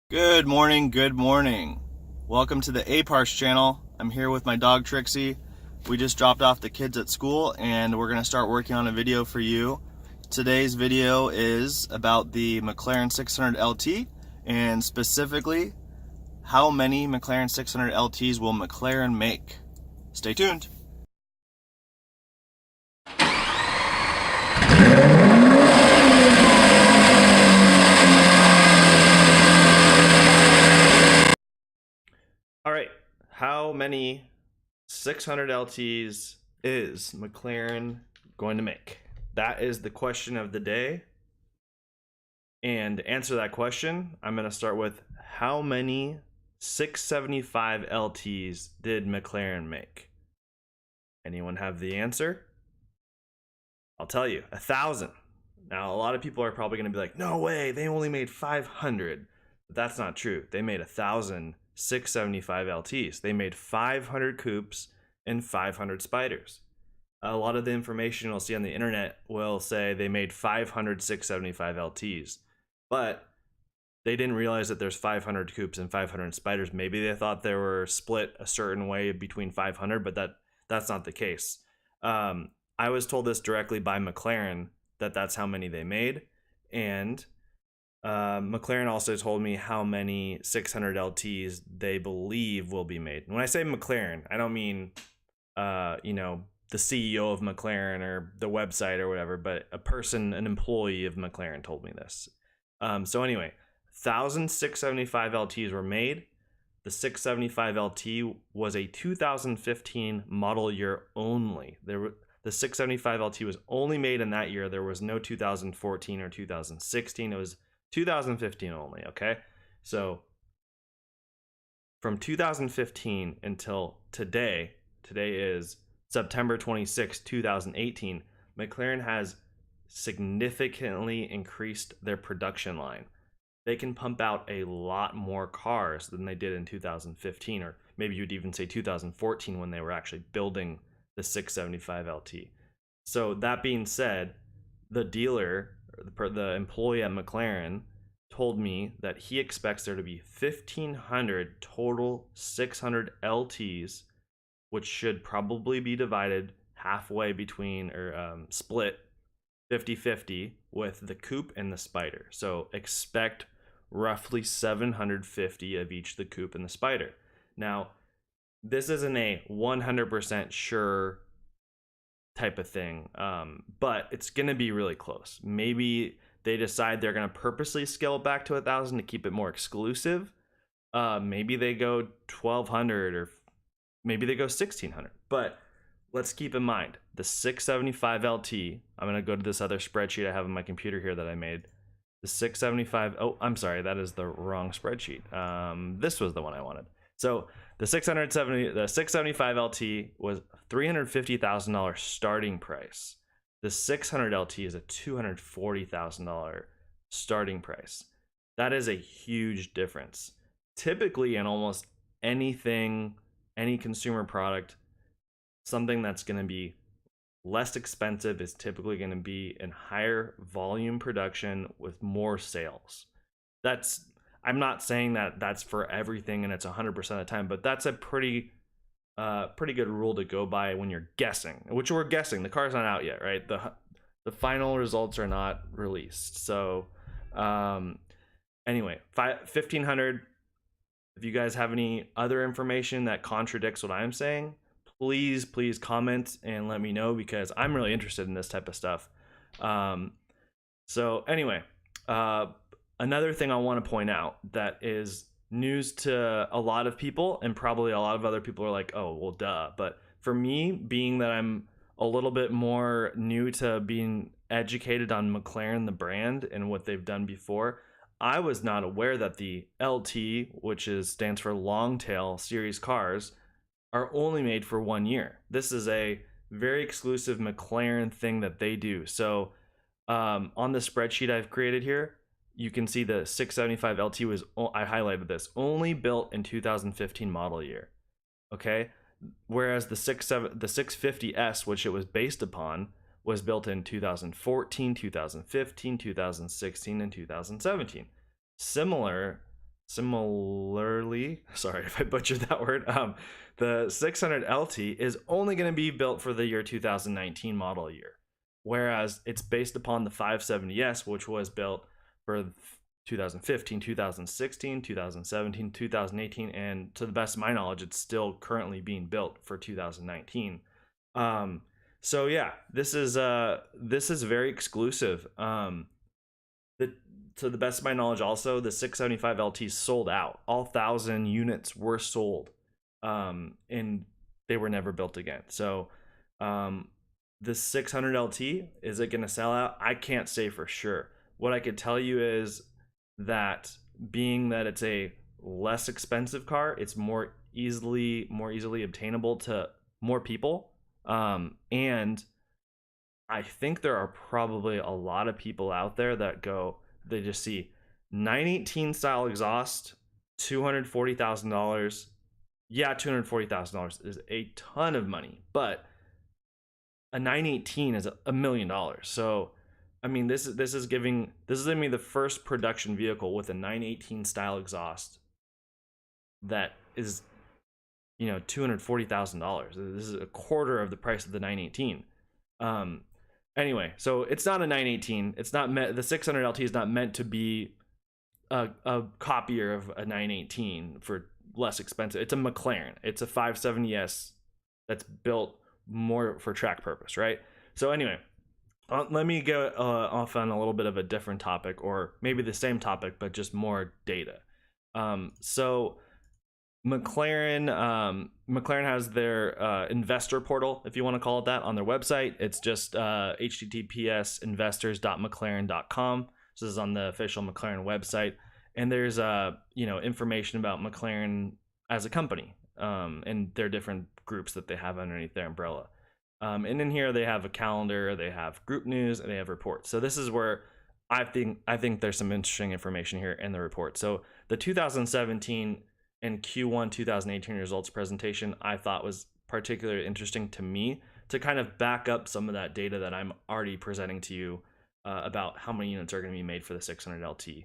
Good morning, good morning. Welcome to the A-Parts channel. I'm here with my dog Trixie. We just dropped off the kids at school and we're gonna start working on a video for you. Today's video is about the McLaren 600LT and specifically how many McLaren 600LTs will McLaren make. Stay tuned. All right, how many 600LTs is McLaren going to make? That is the question of the day. And to answer that question, I'm going to start with how many 675LTs did McLaren make? Anyone have the answer? I'll tell you, 1,000. Now, a lot of people are probably going to be like, no way, they only made 500. But that's not true. They made 1,000 675LTs. They made 500 coupes and 500 spiders. A lot of the information you'll see on the internet will say they made 500 675LTs, but they didn't realize that there's 500 coupes and 500 spiders. Maybe they thought they were split a certain way between 500, but that's not the case. I was told this directly by McLaren that that's how many they made, and McLaren also told me how many 600LTs they believe will be made. When I say McLaren, I don't mean, the CEO of McLaren or the website or whatever, but a person, an employee of McLaren told me this. So anyway, 1,000 675LTs were made. The 675LT was a 2015 model year only. The 675LT was only made in that year. There was no 2014 or 2016. It was 2015 only, okay? So from 2015 until today is September 26, 2018, McLaren has significantly increased their production line. They can pump out a lot more cars than they did in 2015, or maybe you'd even say 2014 when they were actually building the 675LT. So that being said, the dealer, the employee at McLaren, told me that he expects there to be 1,500 total 600LTs, which should probably be divided halfway between, or split 50-50 with the coupe and the spider. So expect roughly 750 of each, the coupe and the spider. Now, this isn't a 100% sure type of thing, but it's going to be really close. Maybe they decide they're going to purposely scale it back to 1,000 to keep it more exclusive. Maybe they go 1,200, or maybe they go 1,600. But let's keep in mind the 675LT. I'm going to go to this other spreadsheet I have on my computer here that I made. The 675. Oh, I'm sorry, that is the wrong spreadsheet. This was the one I wanted. So the 675LT was $350,000 starting price. The 600LT is a $240,000 starting price. That is a huge difference. Typically, in almost anything, any consumer product, something that's going to be less expensive is typically going to be in higher volume production with more sales. I'm not saying that that's for everything and it's 100% of the time, but that's a pretty good rule to go by when you're guessing, which we're guessing. The car's not out yet, right? The final results are not released. So anyway, 1,500. If you guys have any other information that contradicts what I'm saying, please comment and let me know, because I'm really interested in this type of stuff. So anyway, another thing I want to point out that is news to a lot of people, and probably a lot of other people are like, oh, well, duh. But for me, being that I'm a little bit more new to being educated on McLaren, the brand, and what they've done before, I was not aware that the LT, which stands for long tail series cars, are only made for 1 year. This is a very exclusive McLaren thing that they do. So on the spreadsheet I've created here, you can see the 675LT was, I highlighted this, only built in 2015 model year. Okay, whereas the 650S, which it was based upon, was built in 2014, 2015, 2016, and 2017. Similar Similarly, sorry if I butchered that word, the 600LT is only going to be built for the year 2019 model year, whereas it's based upon the 570S, which was built for 2015, 2016, 2017, 2018, and to the best of my knowledge, it's still currently being built for 2019. So yeah, this is very exclusive. To the best of my knowledge, also the 675LT sold out. All 1,000 units were sold, and they were never built again. So, the 600LT, is it going to sell out? I can't say for sure. What I could tell you is that being that it's a less expensive car, it's more easily obtainable to more people, and I think there are probably a lot of people out there that they just see 918 style exhaust, $240,000. Yeah, $240,000 is a ton of money, but a 918 is $1 million. So, I mean, this is giving me the first production vehicle with a 918 style exhaust that is, $240,000. This is a quarter of the price of the 918. Anyway, so it's not a 918. It's not the 600LT is not meant to be a copier of a 918 for less expensive. It's a McLaren. It's a 570S that's built more for track purpose, right? So anyway, let me go off on a little bit of a different topic, or maybe the same topic, but just more data. So McLaren has their investor portal, if you want to call it that, on their website. It's just https://investors.mclaren.com. So this is on the official McLaren website, and there's information about McLaren as a company, and their different groups that they have underneath their umbrella. And in here they have a calendar, they have group news, and they have reports. So this is where I think there's some interesting information here in the report. So the 2017 and Q1 2018 results presentation I thought was particularly interesting to me, to kind of back up some of that data that I'm already presenting to you about how many units are going to be made for the 600LT.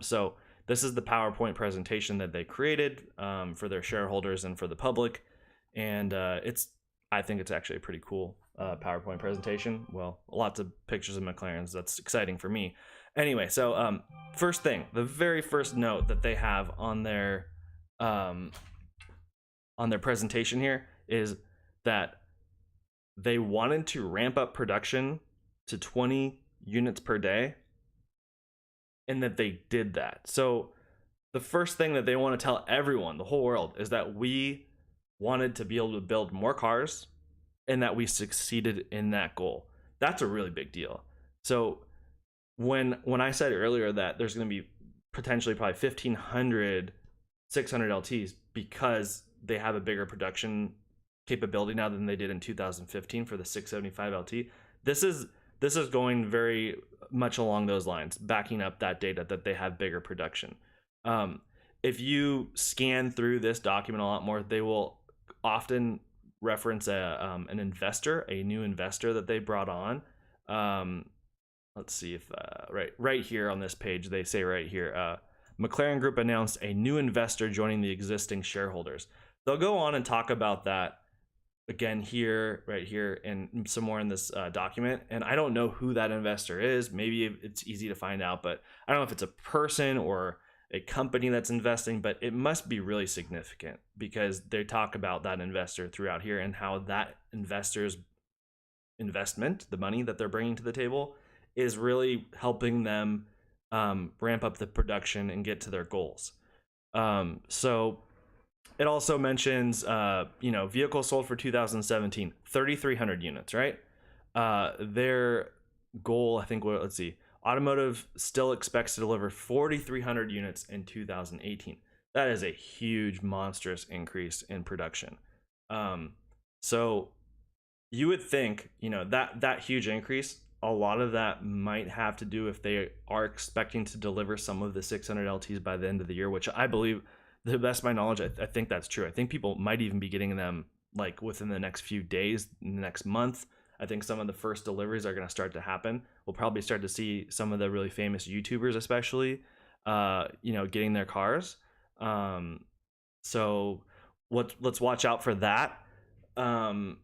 So this is the PowerPoint presentation that they created for their shareholders and for the public, and I think it's actually a pretty cool PowerPoint presentation. Well, lots of pictures of McLarens. That's exciting for me. Anyway, so first thing, the very first note that they have on their presentation here is that they wanted to ramp up production to 20 units per day, and that they did that. So the first thing that they want to tell everyone, the whole world, is that we wanted to be able to build more cars, and that we succeeded in that goal. That's a really big deal. So when I said earlier that there's going to be potentially probably 1,500 600LTs because they have a bigger production capability now than they did in 2015 for the 675LT, this is going very much along those lines, backing up that data that they have bigger production. If you scan through this document a lot more, they will often reference a new investor that they brought on. Let's see if right here on this page, they say right here, McLaren Group announced a new investor joining the existing shareholders. They'll go on and talk about that again here, right here, and some more in this document. And I don't know who that investor is. Maybe it's easy to find out, but I don't know if it's a person or a company that's investing, but it must be really significant, because they talk about that investor throughout here and how that investor's investment, the money that they're bringing to the table, is really helping them ramp up the production and get to their goals. So it also mentions, vehicles sold for 2017, 3,300 units, right? Their goal, I think, let's see, automotive still expects to deliver 4,300 units in 2018. That is a huge, monstrous increase in production. So you would think, that huge increase, a lot of that might have to do if they are expecting to deliver some of the 600LTs by the end of the year, which I believe, to the best of my knowledge, I think that's true. I think people might even be getting them like within the next few days, in the next month. I think some of the first deliveries are going to start to happen. We'll probably start to see some of the really famous YouTubers, especially, getting their cars. So let's watch out for that. And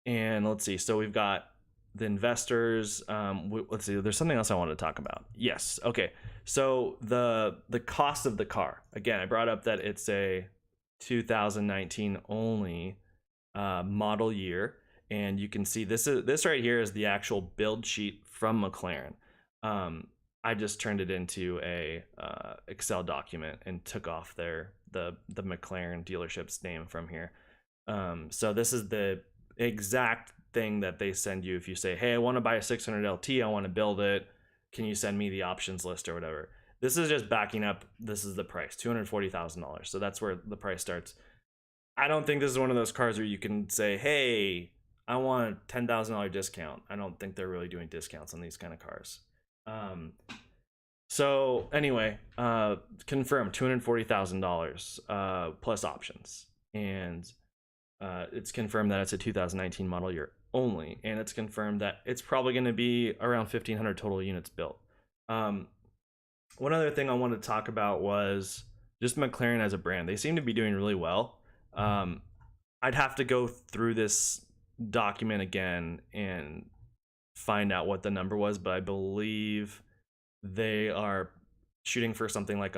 let's see. So we've got the investors. Let's see. There's something else I wanted to talk about. Yes. Okay. So the cost of the car. Again, I brought up that it's a 2019 only model year, and you can see this right here is the actual build sheet from McLaren. I just turned it into a Excel document and took off the McLaren dealership's name from here. So this is the exact thing that they send you if you say, hey, I want to buy a 600LT, I want to build it, can you send me the options list or whatever. This is just backing up, this is the price, $240,000. So that's where the price starts. I don't think this is one of those cars where you can say, hey, I want a $10,000 discount. I don't think they're really doing discounts on these kind of cars. So anyway, confirmed $240,000 plus options, and it's confirmed that it's a 2019 model year only, and it's confirmed that it's probably going to be around 1,500 total units built. One other thing I wanted to talk about was just McLaren as a brand. They seem to be doing really well. I'd have to go through this document again and find out what the number was, but I believe they are shooting for something like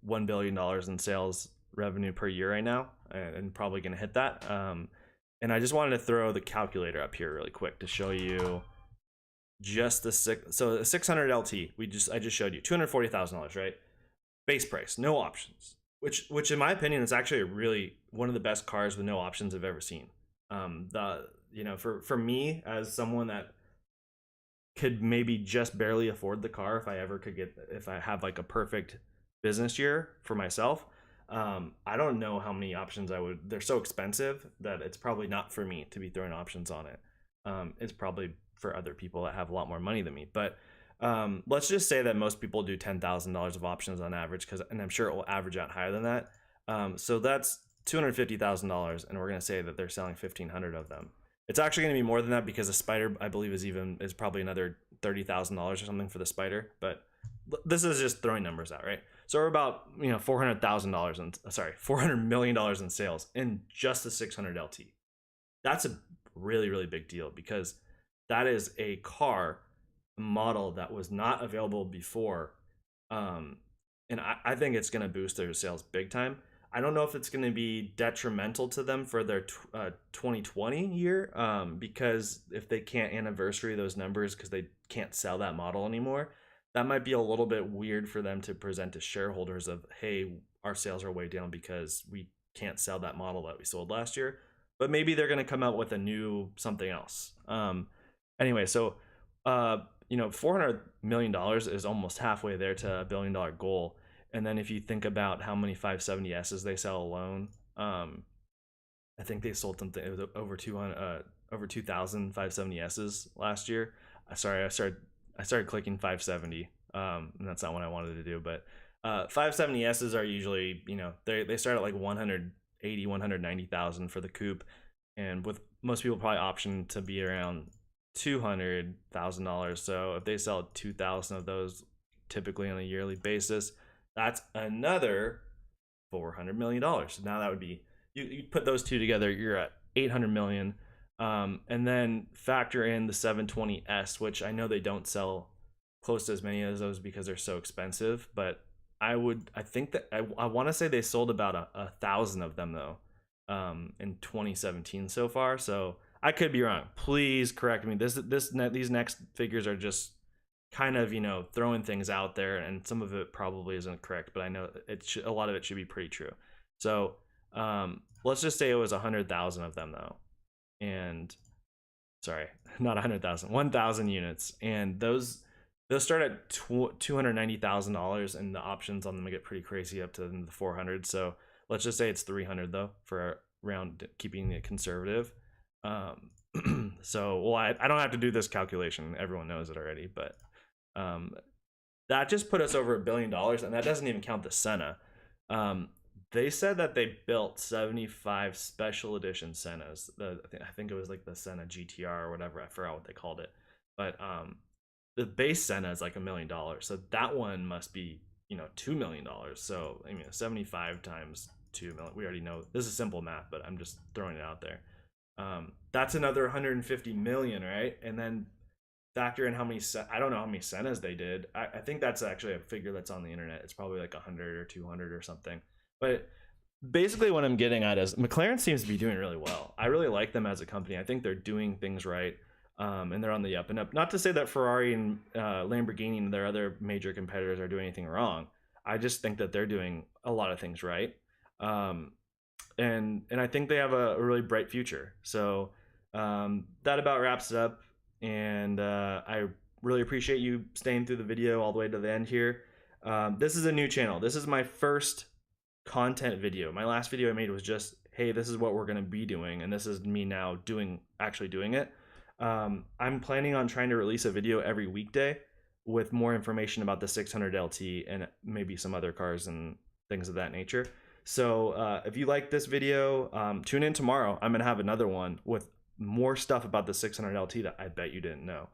$1 billion in sales revenue per year right now, and probably going to hit that. And I just wanted to throw the calculator up here really quick to show you just the 600LT. I just showed you $240,000, right? Base price, no options. Which in my opinion is actually really one of the best cars with no options I've ever seen. For me as someone that could maybe just barely afford the car, if I have like a perfect business year for myself, I don't know how many options they're so expensive that it's probably not for me to be throwing options on it. It's probably for other people that have a lot more money than me, but let's just say that most people do $10,000 of options on average, and I'm sure it will average out higher than that. So that's $250,000, and we're going to say that they're selling 1,500 of them. It's actually going to be more than that because the Spider, I believe, is probably another $30,000 or something for the Spider. But this is just throwing numbers out, right? So we're about $400 million in sales in just the 600LT. That's a really, really big deal because that is a car model that was not available before, and I think it's going to boost their sales big time. I don't know if it's going to be detrimental to them for their 2020 year, because if they can't anniversary those numbers because they can't sell that model anymore, that might be a little bit weird for them to present to shareholders of, hey, our sales are way down because we can't sell that model that we sold last year. But maybe they're going to come out with a new something else. Anyway, so $400 million is almost halfway there to $1 billion goal. And then if you think about how many 570Ss they sell alone, I think they sold something, it was over 2,000 570Ss last year. Sorry, I started clicking 570, and that's not what I wanted to do. But 570Ss are usually, they start at like 180, 190,000 for the coupe, and with most people probably option to be around $200,000. So if they sell 2,000 of those typically on a yearly basis, that's another $400 million. Now that would be, you put those two together, you're at $800 million. And then factor in the 720S, which I know they don't sell close to as many of those because they're so expensive, but I think that I want to say they sold about 1,000 of them though, in 2017 so far. So I could be wrong. Please correct me. These next figures are just kind of, throwing things out there, and some of it probably isn't correct, but I know a lot of it should be pretty true. So let's just say it was 100,000 of them though, and sorry, not 100,000, 1,000 units, and those start at $290,000, and the options on them get pretty crazy up to the 400. So let's just say it's 300 though for around keeping it conservative. So I don't have to do this calculation, everyone knows it already, but that just put us over $1 billion, and that doesn't even count the Senna. They said that they built 75 special edition Sennas. I think it was like the Senna GTR or whatever, I forgot what they called it, but the base Senna is like $1 million, so that one must be $2 million. So, 75 times 2 million. We already know this is simple math, but I'm just throwing it out there. That's another 150 million, right? And then factor in how many, I don't know how many Sennas they did. I think that's actually a figure that's on the internet. It's probably like 100 or 200 or something. But basically what I'm getting at is McLaren seems to be doing really well. I really like them as a company. I think they're doing things right. And they're on the up and up. Not to say that Ferrari and Lamborghini and their other major competitors are doing anything wrong. I just think that they're doing a lot of things right. And I think they have a really bright future. So that about wraps it up. And I really appreciate you staying through the video all the way to the end here. This is a new channel. This is my first content video. My last video I made was just, hey, this is what we're going to be doing. And this is me now actually doing it. I'm planning on trying to release a video every weekday with more information about the 600LT and maybe some other cars and things of that nature. So if you like this video, tune in tomorrow. I'm going to have another one with more stuff about the 600LT that I bet you didn't know.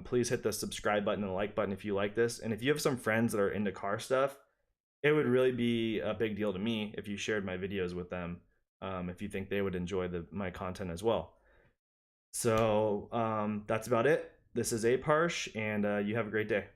Please hit the subscribe button and the like button if you like this. And if you have some friends that are into car stuff, it would really be a big deal to me if you shared my videos with them, if you think they would enjoy my content as well. So that's about it. This is Ape Harsh, and you have a great day.